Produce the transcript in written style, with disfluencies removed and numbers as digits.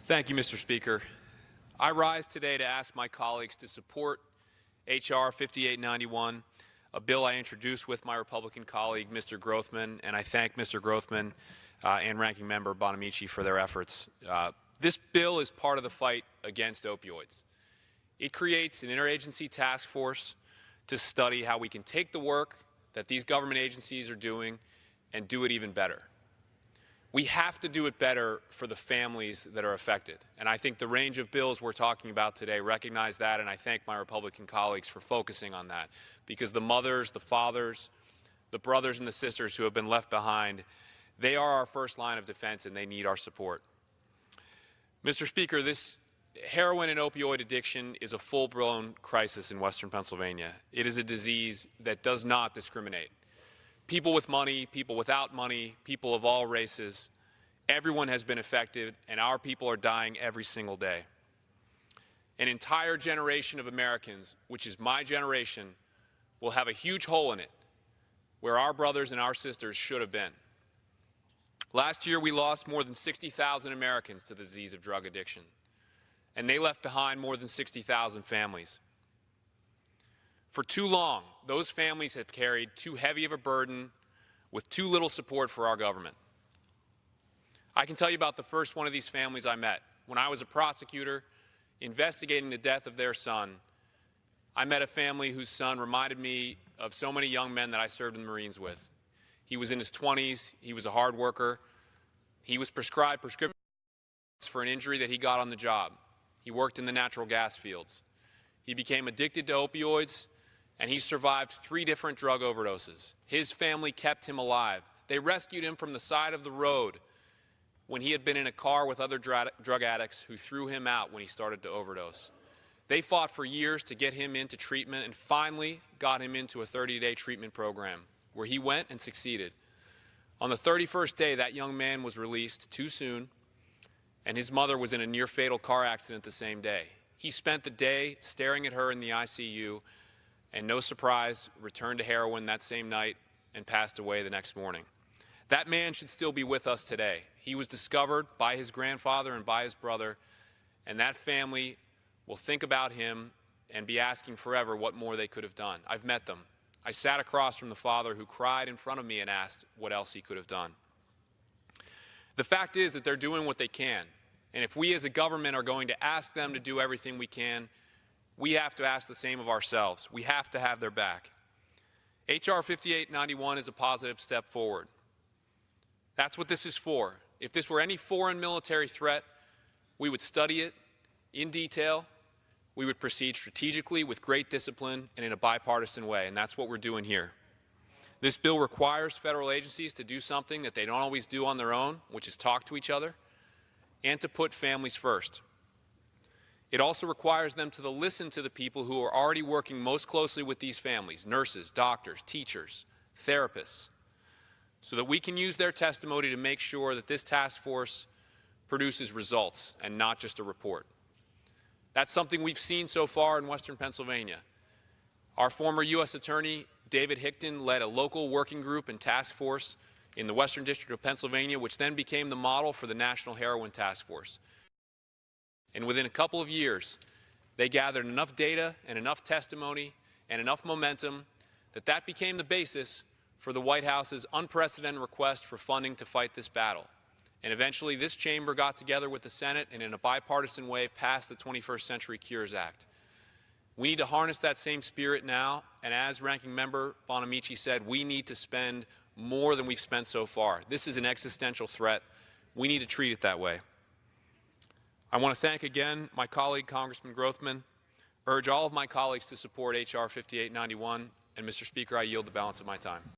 Thank you, Mr. Speaker. I rise today to ask my colleagues to support H.R. 5891, a bill I introduced with my Republican colleague, Mr. Grothman, and I thank Mr. Grothman and Ranking Member Bonamici for their efforts. This bill is part of the fight against opioids. It creates an interagency task force to study how we can take the work that these government agencies are doing and do it even better. We have to do it better for the families that are affected. And I think the range of bills we're talking about today recognize that, and I thank my Republican colleagues for focusing on that, because the mothers, the fathers, the brothers and the sisters who have been left behind, they are our first line of defense and they need our support. Mr. Speaker, this heroin and opioid addiction is a full-blown crisis in Western Pennsylvania. It is a disease that does not discriminate. People with money, people without money, people of all races, everyone has been affected, and our people are dying every single day. An entire generation of Americans, which is my generation, will have a huge hole in it where our brothers and our sisters should have been. Last year, we lost more than 60,000 Americans to the disease of drug addiction, and they left behind more than 60,000 families. For too long, those families have carried too heavy of a burden with too little support for our government. I can tell you about the first one of these families I met. When I was a prosecutor investigating the death of their son, I met a family whose son reminded me of so many young men that I served in the Marines with. He was in his 20s. He was a hard worker. He was prescribed prescriptions for an injury that he got on the job. He worked in the natural gas fields. He became addicted to opioids, and he survived 3 different drug overdoses. His family kept him alive. They rescued him from the side of the road when he had been in a car with other drug addicts who threw him out when he started to overdose. They fought for years to get him into treatment and finally got him into a 30-day treatment program where he went and succeeded. On the 31st day, that young man was released too soon, and his mother was in a near-fatal car accident the same day. He spent the day staring at her in the ICU, and no surprise, returned to heroin that same night and passed away the next morning. That man should still be with us today. He was discovered by his grandfather and by his brother, and that family will think about him and be asking forever what more they could have done. I've met them. I sat across from the father who cried in front of me and asked what else he could have done. The fact is that they're doing what they can, and if we as a government are going to ask them to do everything we can, we have to ask the same of ourselves. We have to have their back. H.R. 5891 is a positive step forward. That's what this is for. If this were any foreign military threat, we would study it in detail. We would proceed strategically with great discipline and in a bipartisan way, and that's what we're doing here. This bill requires federal agencies to do something that they don't always do on their own, which is talk to each other, and to put families first. It also requires them to listen to the people who are already working most closely with these families, nurses, doctors, teachers, therapists, so that we can use their testimony to make sure that this task force produces results and not just a report. That's something we've seen so far in Western Pennsylvania. Our former U.S. Attorney, David Hickton, led a local working group and task force in the Western District of Pennsylvania, which then became the model for the National Heroin Task Force. And within a couple of years, they gathered enough data and enough testimony and enough momentum that became the basis for the White House's unprecedented request for funding to fight this battle. And eventually, this chamber got together with the Senate and in a bipartisan way passed the 21st Century Cures Act. We need to harness that same spirit now, and as Ranking Member Bonamici said, we need to spend more than we've spent so far. This is an existential threat. We need to treat it that way. I want to thank again my colleague, Congressman Grothman, urge all of my colleagues to support H.R. 5891, and Mr. Speaker, I yield the balance of my time.